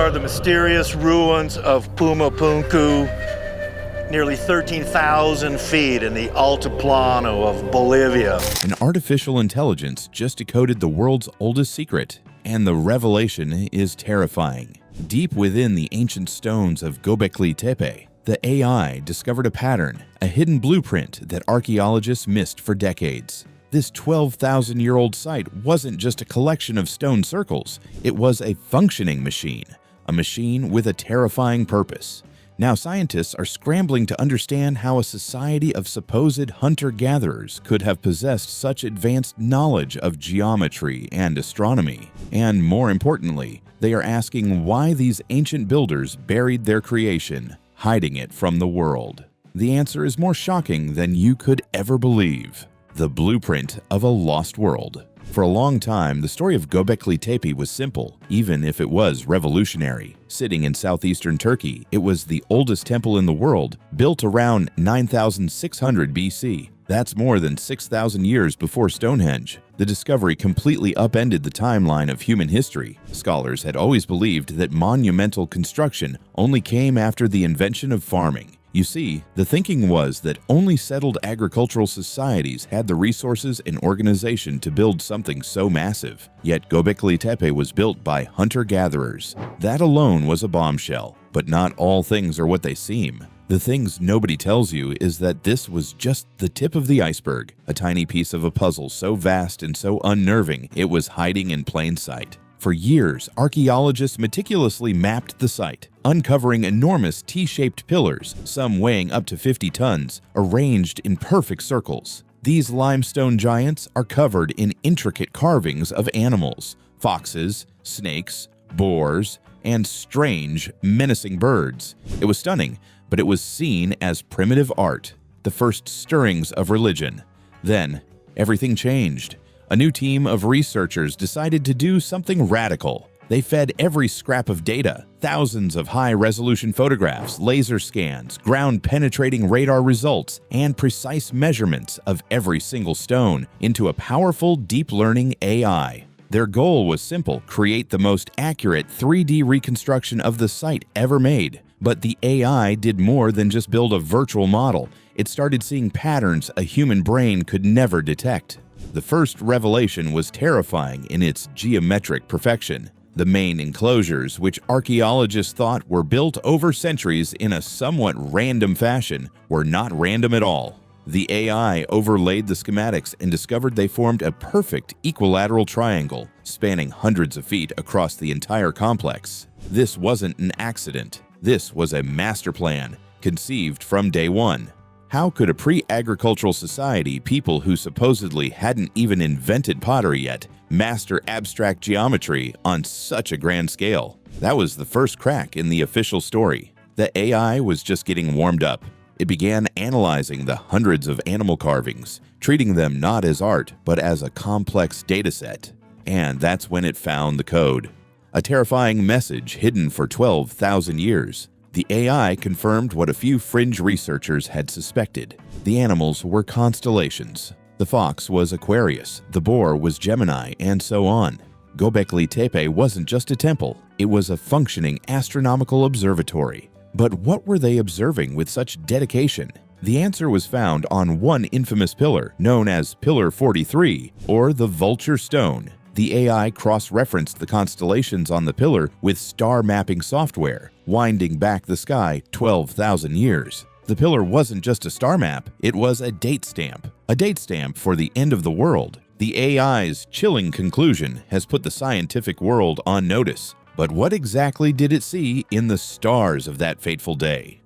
are the mysterious ruins of Pumapunku, nearly 13,000 feet in the Altiplano of Bolivia. An artificial intelligence just decoded the world's oldest secret, and the revelation is terrifying. Deep within the ancient stones of Göbekli Tepe, the AI discovered a pattern, a hidden blueprint that archaeologists missed for decades. This 12,000-year-old site wasn't just a collection of stone circles, it was a functioning machine, a machine with a terrifying purpose. Now scientists are scrambling to understand how a society of supposed hunter-gatherers could have possessed such advanced knowledge of geometry and astronomy. And more importantly, they are asking why these ancient builders buried their creation, hiding it from the world. The answer is more shocking than you could ever believe. The blueprint of a lost world. For a long time, the story of Göbekli Tepe was simple, even if it was revolutionary. Sitting in southeastern Turkey, it was the oldest temple in the world, built around 9,600 BC. That's more than 6,000 years before Stonehenge. The discovery completely upended the timeline of human history. Scholars had always believed that monumental construction only came after the invention of farming. You see, the thinking was that only settled agricultural societies had the resources and organization to build something so massive. Yet Göbekli Tepe was built by hunter-gatherers. That alone was a bombshell. But not all things are what they seem. The things nobody tells you is that this was just the tip of the iceberg, a tiny piece of a puzzle so vast and so unnerving it was hiding in plain sight. For years, archaeologists meticulously mapped the site, uncovering enormous T-shaped pillars, some weighing up to 50 tons, arranged in perfect circles. These limestone giants are covered in intricate carvings of animals, foxes, snakes, boars, and strange, menacing birds. It was stunning, but it was seen as primitive art, the first stirrings of religion. Then, everything changed. A new team of researchers decided to do something radical. They fed every scrap of data, thousands of high-resolution photographs, laser scans, ground-penetrating radar results, and precise measurements of every single stone into a powerful deep learning AI. Their goal was simple: create the most accurate 3D reconstruction of the site ever made. But the AI did more than just build a virtual model. It started seeing patterns a human brain could never detect. The first revelation was terrifying in its geometric perfection. The main enclosures, which archaeologists thought were built over centuries in a somewhat random fashion, were not random at all. The AI overlaid the schematics and discovered they formed a perfect equilateral triangle, spanning hundreds of feet across the entire complex. This wasn't an accident. This was a master plan, conceived from day one. How could a pre-agricultural society, people who supposedly hadn't even invented pottery yet, master abstract geometry on such a grand scale? That was the first crack in the official story. The AI was just getting warmed up. It began analyzing the hundreds of animal carvings, treating them not as art, but as a complex dataset. And that's when it found the code. A terrifying message hidden for 12,000 years. The AI confirmed what a few fringe researchers had suspected. The animals were constellations. The fox was Aquarius, the boar was Gemini, and so on. Göbekli Tepe wasn't just a temple, it was a functioning astronomical observatory. But what were they observing with such dedication? The answer was found on one infamous pillar, known as Pillar 43, or the Vulture Stone. The AI cross-referenced the constellations on the pillar with star mapping software, winding back the sky 12,000 years. The pillar wasn't just a star map, it was a date stamp for the end of the world. The AI's chilling conclusion has put the scientific world on notice. But what exactly did it see in the stars of that fateful day?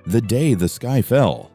The day the sky fell.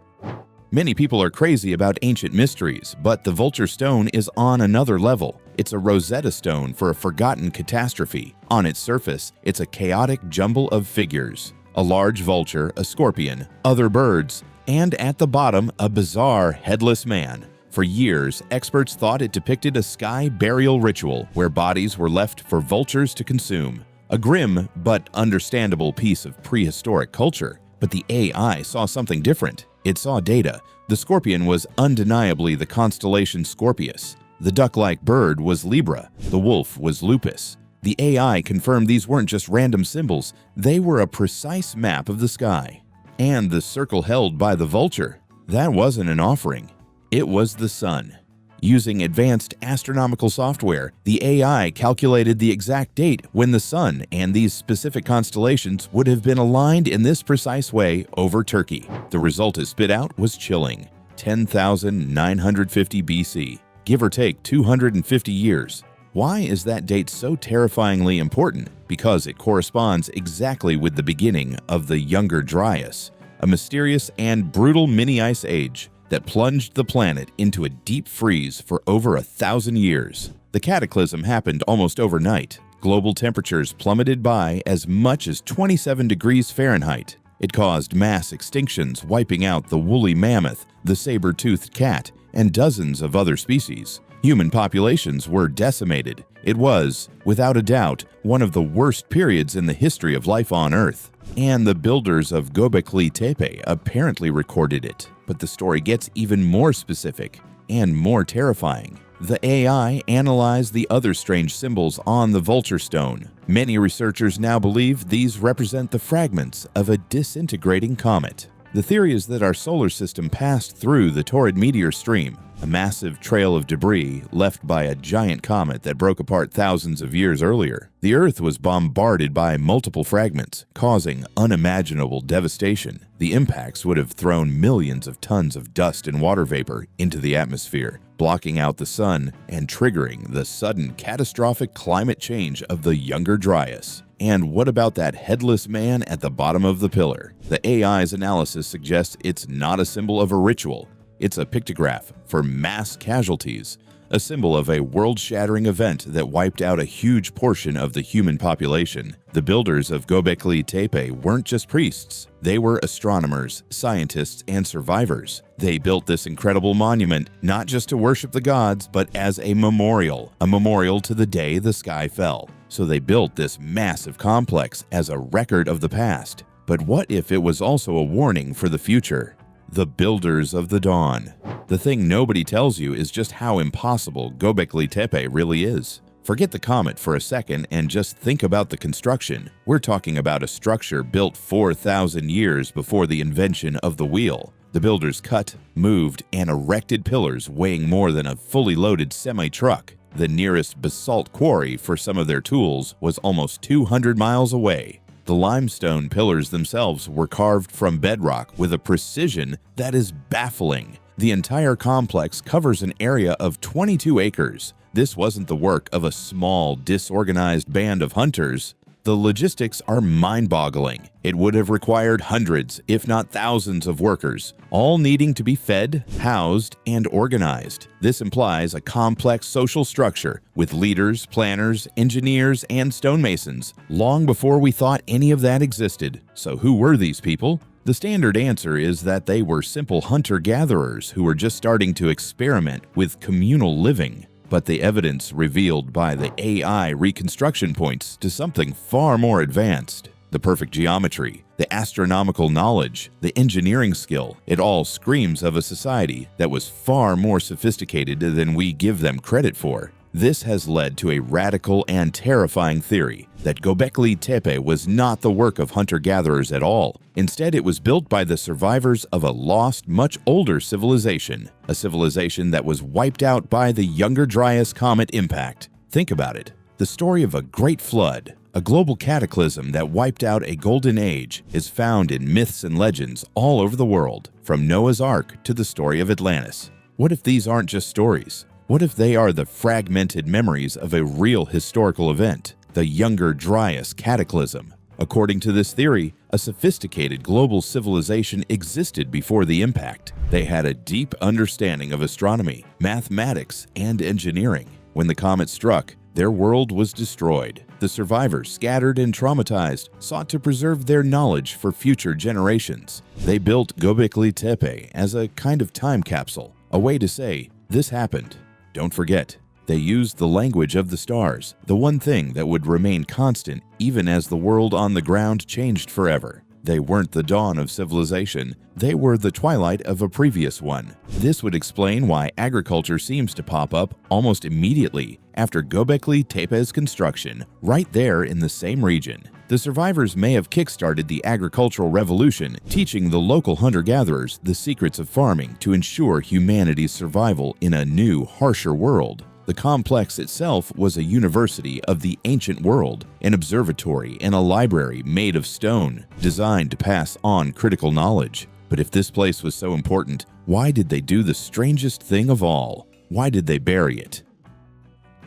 Many people are crazy about ancient mysteries, but the Vulture Stone is on another level. It's a Rosetta Stone for a forgotten catastrophe. On its surface, it's a chaotic jumble of figures. A large vulture, a scorpion, other birds, and at the bottom, a bizarre headless man. For years, experts thought it depicted a sky burial ritual where bodies were left for vultures to consume. A grim but understandable piece of prehistoric culture. But the AI saw something different. It saw data. The scorpion was undeniably the constellation Scorpius. The duck-like bird was Libra. The wolf was Lupus. The AI confirmed these weren't just random symbols, they were a precise map of the sky. And the circle held by the vulture, that wasn't an offering, it was the sun. Using advanced astronomical software, the AI calculated the exact date when the sun and these specific constellations would have been aligned in this precise way over Turkey. The result it spit out was chilling: 10,950 BC, give or take 250 years. Why is that date so terrifyingly important? Because it corresponds exactly with the beginning of the Younger Dryas, a mysterious and brutal mini-ice age that plunged the planet into a deep freeze for over 1,000 years. The cataclysm happened almost overnight. Global temperatures plummeted by as much as 27 degrees Fahrenheit. It caused mass extinctions, wiping out the woolly mammoth, the saber-toothed cat, and dozens of other species. Human populations were decimated. It was, without a doubt, one of the worst periods in the history of life on Earth. And the builders of Göbekli Tepe apparently recorded it. But the story gets even more specific and more terrifying. The AI analyzed the other strange symbols on the vulture stone. Many researchers now believe these represent the fragments of a disintegrating comet. The theory is that our solar system passed through the torrid meteor stream, a massive trail of debris left by a giant comet that broke apart thousands of years earlier. The Earth was bombarded by multiple fragments, causing unimaginable devastation. The impacts would have thrown millions of tons of dust and water vapor into the atmosphere, blocking out the sun and triggering the sudden catastrophic climate change of the Younger Dryas. And what about that headless man at the bottom of the pillar? The AI's analysis suggests it's not a symbol of a ritual. It's a pictograph for mass casualties, a symbol of a world-shattering event that wiped out a huge portion of the human population. The builders of Göbekli Tepe weren't just priests. They were astronomers, scientists, and survivors. They built this incredible monument not just to worship the gods, but as a memorial to the day the sky fell. So they built this massive complex as a record of the past. But what if it was also a warning for the future? The builders of the dawn. The thing nobody tells you is just how impossible Göbekli Tepe really is. Forget the comet for a second and just think about the construction. We're talking about a structure built 4,000 years before the invention of the wheel. The builders cut, moved, and erected pillars weighing more than a fully loaded semi-truck. The nearest basalt quarry for some of their tools was almost 200 miles away. The limestone pillars themselves were carved from bedrock with a precision that is baffling. The entire complex covers an area of 22 acres. This wasn't the work of a small, disorganized band of hunters. The logistics are mind-boggling. It would have required hundreds, if not thousands of workers, all needing to be fed, housed, and organized. This implies a complex social structure with leaders, planners, engineers, and stonemasons, long before we thought any of that existed. So who were these people? The standard answer is that they were simple hunter-gatherers who were just starting to experiment with communal living. But the evidence revealed by the AI reconstruction points to something far more advanced. The perfect geometry, the astronomical knowledge, the engineering skill, it all screams of a society that was far more sophisticated than we give them credit for. This has led to a radical and terrifying theory that Göbekli Tepe was not the work of hunter-gatherers at all. Instead, it was built by the survivors of a lost, much older civilization, a civilization that was wiped out by the Younger Dryas comet impact. Think about it. The story of a great flood, a global cataclysm that wiped out a golden age, is found in myths and legends all over the world, from Noah's Ark to the story of Atlantis. What if these aren't just stories? What if they are the fragmented memories of a real historical event, the Younger Dryas cataclysm? According to this theory, a sophisticated global civilization existed before the impact. They had a deep understanding of astronomy, mathematics, and engineering. When the comet struck, their world was destroyed. The survivors, scattered and traumatized, sought to preserve their knowledge for future generations. They built Göbekli Tepe as a kind of time capsule, a way to say, this happened. Don't forget, they used the language of the stars, the one thing that would remain constant even as the world on the ground changed forever. They weren't the dawn of civilization, they were the twilight of a previous one. This would explain why agriculture seems to pop up almost immediately after Göbekli Tepe's construction, right there in the same region. The survivors may have kickstarted the agricultural revolution, teaching the local hunter-gatherers the secrets of farming to ensure humanity's survival in a new, harsher world. The complex itself was a university of the ancient world, an observatory and a library made of stone, designed to pass on critical knowledge. But if this place was so important, why did they do the strangest thing of all? Why did they bury it?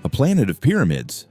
A planet of pyramids?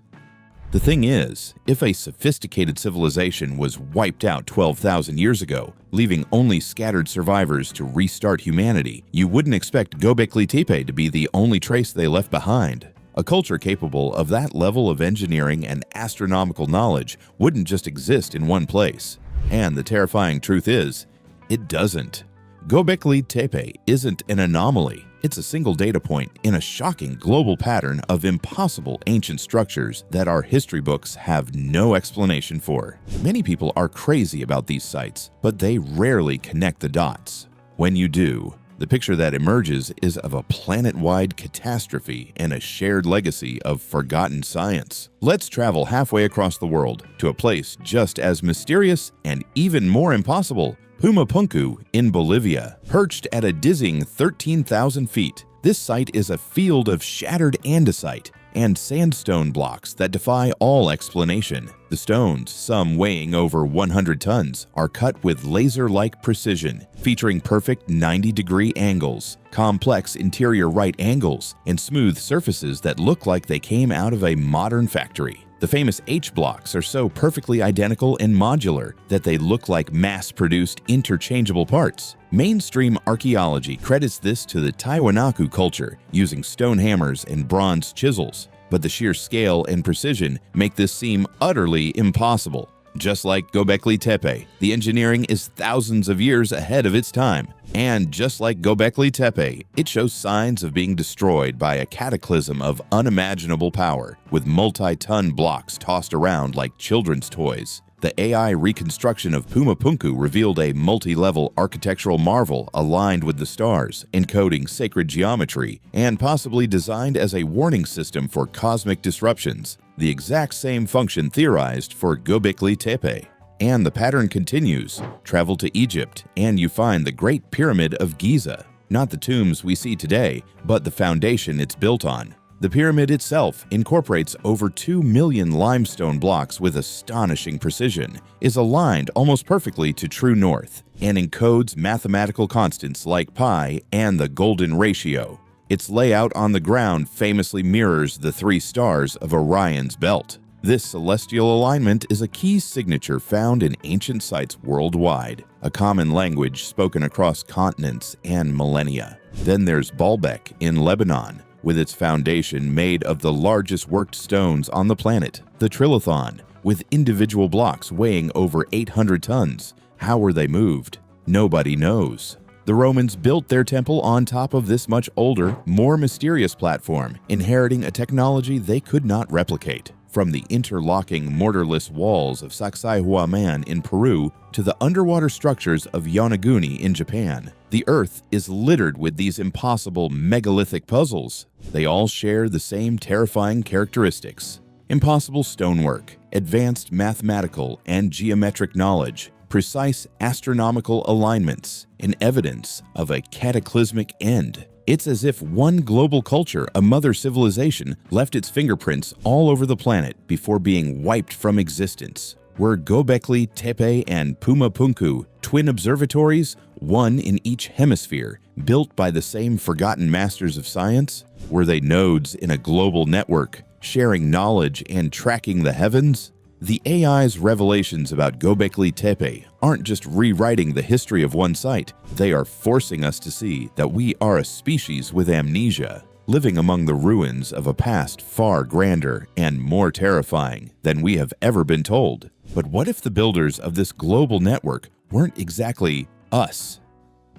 The thing is, if a sophisticated civilization was wiped out 12,000 years ago, leaving only scattered survivors to restart humanity, you wouldn't expect Göbekli Tepe to be the only trace they left behind. A culture capable of that level of engineering and astronomical knowledge wouldn't just exist in one place. And the terrifying truth is, it doesn't. Göbekli Tepe isn't an anomaly. It's a single data point in a shocking global pattern of impossible ancient structures that our history books have no explanation for. Many people are crazy about these sites, but they rarely connect the dots. When you do, the picture that emerges is of a planet-wide catastrophe and a shared legacy of forgotten science. Let's travel halfway across the world to a place just as mysterious and even more impossible: Pumapunku in Bolivia. Perched at a dizzying 13,000 feet, this site is a field of shattered andesite and sandstone blocks that defy all explanation. The stones, some weighing over 100 tons, are cut with laser-like precision, featuring perfect 90-degree angles, complex interior right angles, and smooth surfaces that look like they came out of a modern factory. The famous H-blocks are so perfectly identical and modular that they look like mass-produced interchangeable parts. Mainstream archaeology credits this to the Tiwanaku culture, using stone hammers and bronze chisels, but the sheer scale and precision make this seem utterly impossible. Just like Göbekli Tepe, the engineering is thousands of years ahead of its time. And just like Göbekli Tepe, it shows signs of being destroyed by a cataclysm of unimaginable power, with multi-ton blocks tossed around like children's toys. The AI reconstruction of Pumapunku revealed a multi-level architectural marvel aligned with the stars, encoding sacred geometry, and possibly designed as a warning system for cosmic disruptions. The exact same function theorized for Göbekli Tepe. And the pattern continues. Travel to Egypt, and you find the Great Pyramid of Giza. Not the tombs we see today, but the foundation it's built on. The pyramid itself incorporates over 2 million limestone blocks with astonishing precision, is aligned almost perfectly to true north, and encodes mathematical constants like pi and the golden ratio. Its layout on the ground famously mirrors the 3 stars of Orion's belt. This celestial alignment is a key signature found in ancient sites worldwide, a common language spoken across continents and millennia. Then there's Baalbek in Lebanon, with its foundation made of the largest worked stones on the planet. The Trilithon, with individual blocks weighing over 800 tons. How were they moved? Nobody knows. The Romans built their temple on top of this much older, more mysterious platform, inheriting a technology they could not replicate. From the interlocking mortarless walls of Sacsayhuaman in Peru to the underwater structures of Yonaguni in Japan, the Earth is littered with these impossible megalithic puzzles. They all share the same terrifying characteristics: impossible stonework, advanced mathematical and geometric knowledge, precise astronomical alignments, and evidence of a cataclysmic end. It's as if one global culture, a mother civilization, left its fingerprints all over the planet before being wiped from existence. Were Göbekli Tepe and Pumapunku twin observatories, one in each hemisphere, built by the same forgotten masters of science? Were they nodes in a global network, sharing knowledge and tracking the heavens? The AI's revelations about Göbekli Tepe aren't just rewriting the history of one site, they are forcing us to see that we are a species with amnesia, living among the ruins of a past far grander and more terrifying than we have ever been told. But what if the builders of this global network weren't exactly us?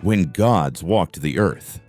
When gods walked the earth,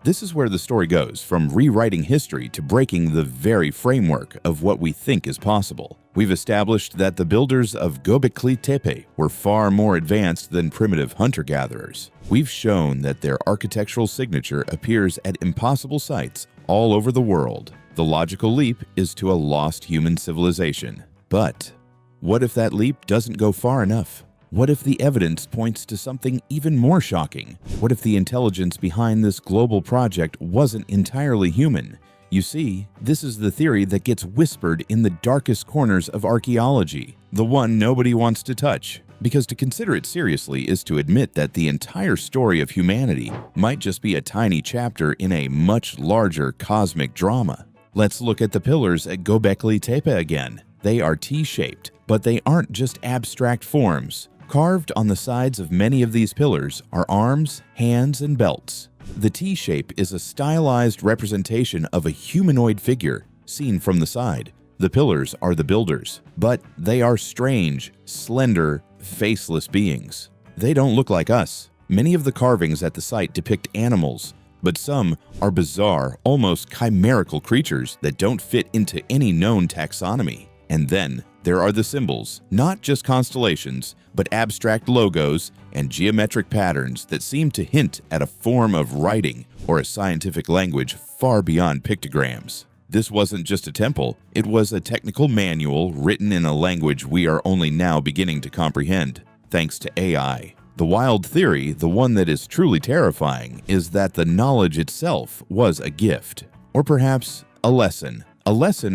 This is where the story goes, from rewriting history to breaking the very framework of what we think is possible. We've established that the builders of Göbekli Tepe were far more advanced than primitive hunter-gatherers. We've shown that their architectural signature appears at impossible sites all over the world. The logical leap is to a lost human civilization. But what if that leap doesn't go far enough? What if the evidence points to something even more shocking? What if the intelligence behind this global project wasn't entirely human? You see, this is the theory that gets whispered in the darkest corners of archaeology, the one nobody wants to touch. Because to consider it seriously is to admit that the entire story of humanity might just be a tiny chapter in a much larger cosmic drama. Let's look at the pillars at Göbekli Tepe again. They are T-shaped, but they aren't just abstract forms. Carved on the sides of many of these pillars are arms, hands, and belts. The T-shape is a stylized representation of a humanoid figure seen from the side. The pillars are the builders, but they are strange, slender, faceless beings. They don't look like us. Many of the carvings at the site depict animals, but some are bizarre, almost chimerical creatures that don't fit into any known taxonomy. And then there are the symbols, not just constellations, but abstract logos and geometric patterns that seem to hint at a form of writing or a scientific language far beyond pictograms. This wasn't just a temple, it was a technical manual written in a language we are only now beginning to comprehend, thanks to AI. The wild theory, the one that is truly terrifying, is that the knowledge itself was a gift, or perhaps a lesson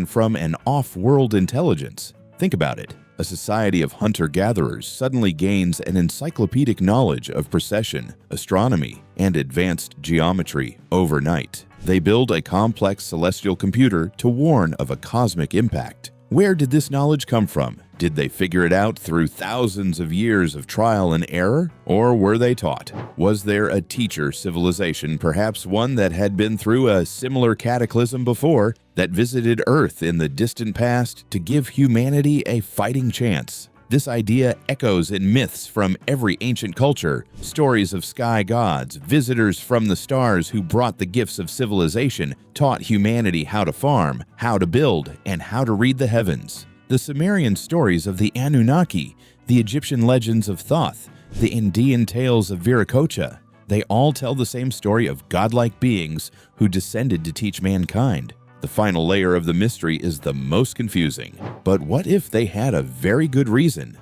from an off-world intelligence. Think about it. A society of hunter-gatherers suddenly gains an encyclopedic knowledge of precession, astronomy, and advanced geometry overnight. They build a complex celestial computer to warn of a cosmic impact. Where did this knowledge come from? Did they figure it out through thousands of years of trial and error? Or were they taught? Was there a teacher civilization, perhaps one that had been through a similar cataclysm before, that visited Earth in the distant past to give humanity a fighting chance? This idea echoes in myths from every ancient culture, stories of sky gods, visitors from the stars who brought the gifts of civilization, taught humanity how to farm, how to build, and how to read the heavens. The Sumerian stories of the Anunnaki, the Egyptian legends of Thoth, the Indian tales of Viracocha, they all tell the same story of godlike beings who descended to teach mankind. The final layer of the mystery is the most confusing. But what if they had a very good reason?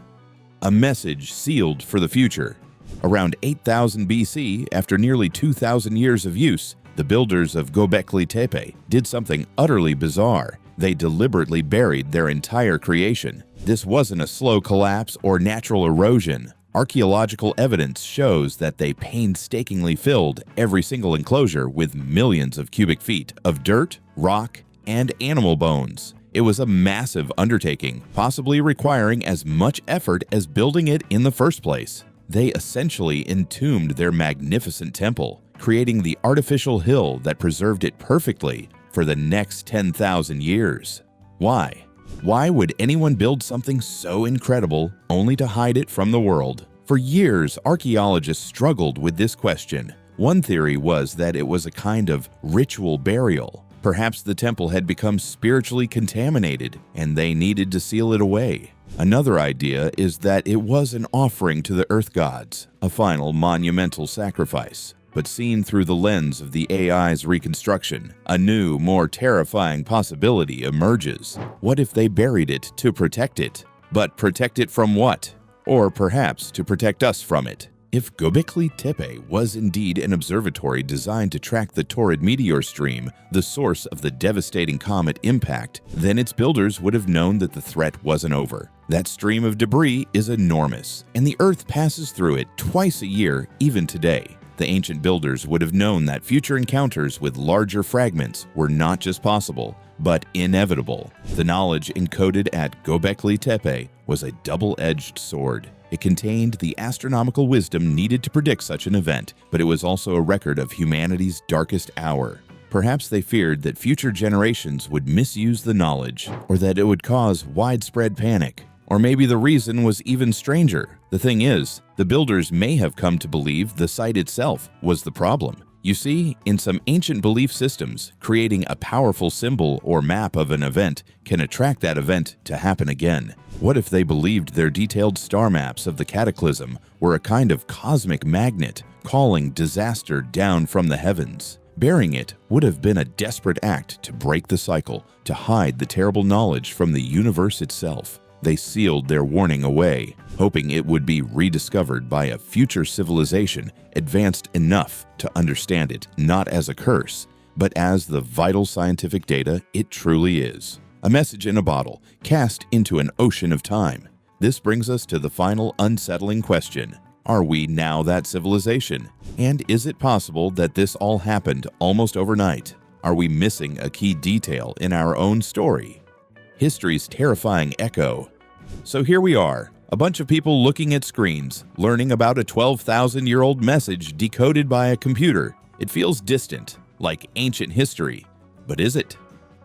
A message sealed for the future. Around 8000 BC, after nearly 2,000 years of use, the builders of Göbekli Tepe did something utterly bizarre. They deliberately buried their entire creation. This wasn't a slow collapse or natural erosion. Archaeological evidence shows that they painstakingly filled every single enclosure with millions of cubic feet of dirt, rock, and animal bones. It was a massive undertaking, possibly requiring as much effort as building it in the first place. They essentially entombed their magnificent temple, creating the artificial hill that preserved it perfectly for the next 10,000 years. Why? Why would anyone build something so incredible only to hide it from the world? For years, archaeologists struggled with this question. One theory was that it was a kind of ritual burial. Perhaps the temple had become spiritually contaminated and they needed to seal it away. Another idea is that it was an offering to the earth gods, a final monumental sacrifice. But seen through the lens of the AI's reconstruction, a new, more terrifying possibility emerges. What if they buried it to protect it? But protect it from what? Or perhaps to protect us from it? If Göbekli Tepe was indeed an observatory designed to track the torrid meteor stream, the source of the devastating comet impact, then its builders would have known that the threat wasn't over. That stream of debris is enormous, and the Earth passes through it twice a year, even today. The ancient builders would have known that future encounters with larger fragments were not just possible, but inevitable. The knowledge encoded at Göbekli Tepe was a double-edged sword. It contained the astronomical wisdom needed to predict such an event, but it was also a record of humanity's darkest hour. Perhaps they feared that future generations would misuse the knowledge, or that it would cause widespread panic. Or maybe the reason was even stranger. The thing is, the builders may have come to believe the site itself was the problem. You see, in some ancient belief systems, creating a powerful symbol or map of an event can attract that event to happen again. What if they believed their detailed star maps of the cataclysm were a kind of cosmic magnet calling disaster down from the heavens? Bearing it would have been a desperate act to break the cycle, to hide the terrible knowledge from the universe itself. They sealed their warning away, hoping it would be rediscovered by a future civilization advanced enough to understand it not as a curse, but as the vital scientific data it truly is. A message in a bottle, cast into an ocean of time. This brings us to the final unsettling question. Are we now that civilization? And is it possible that this all happened almost overnight? Are we missing a key detail in our own story? History's terrifying echo. So here we are, a bunch of people looking at screens, learning about a 12,000-year-old message decoded by a computer. It feels distant, like ancient history. But is it?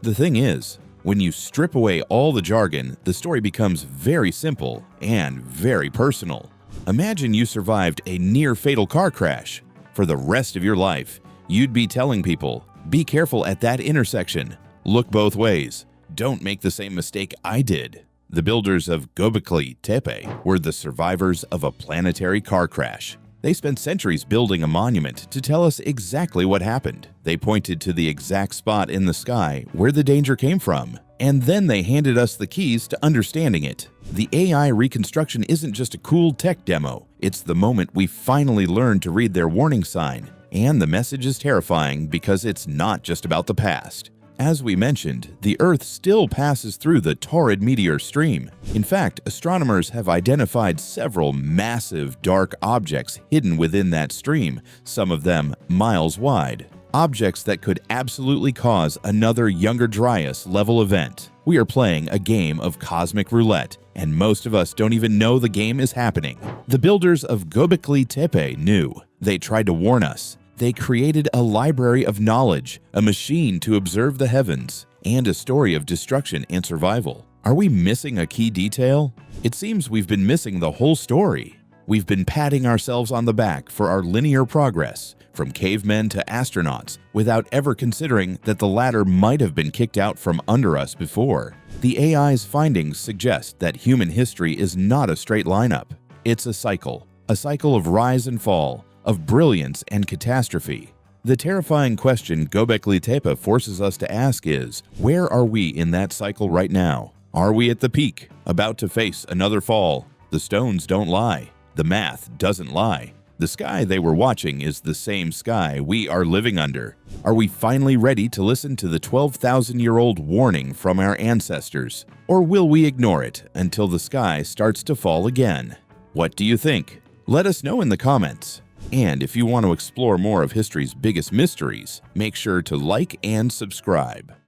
The thing is, when you strip away all the jargon, the story becomes very simple and very personal. Imagine you survived a near-fatal car crash. For the rest of your life, you'd be telling people, be careful at that intersection. Look both ways. Don't make the same mistake I did. The builders of Göbekli Tepe were the survivors of a planetary car crash. They spent centuries building a monument to tell us exactly what happened. They pointed to the exact spot in the sky where the danger came from, and then they handed us the keys to understanding it. The AI reconstruction isn't just a cool tech demo, it's the moment we finally learn to read their warning sign. And the message is terrifying because it's not just about the past. As we mentioned, the Earth still passes through the torrid meteor stream. In fact, astronomers have identified several massive dark objects hidden within that stream, some of them miles wide. Objects that could absolutely cause another Younger Dryas-level event. We are playing a game of cosmic roulette, and most of us don't even know the game is happening. The builders of Göbekli Tepe knew. They tried to warn us. They created a library of knowledge, a machine to observe the heavens, and a story of destruction and survival. Are we missing a key detail? It seems we've been missing the whole story. We've been patting ourselves on the back for our linear progress, from cavemen to astronauts, without ever considering that the ladder might have been kicked out from under us before. The AI's findings suggest that human history is not a straight lineup. It's a cycle of rise and fall, of brilliance and catastrophe. The terrifying question Göbekli Tepe forces us to ask is, where are we in that cycle right now? Are we at the peak, about to face another fall? The stones don't lie. The math doesn't lie. The sky they were watching is the same sky we are living under. Are we finally ready to listen to the 12,000-year-old warning from our ancestors? Or will we ignore it until the sky starts to fall again? What do you think? Let us know in the comments. And if you want to explore more of history's biggest mysteries, make sure to like and subscribe.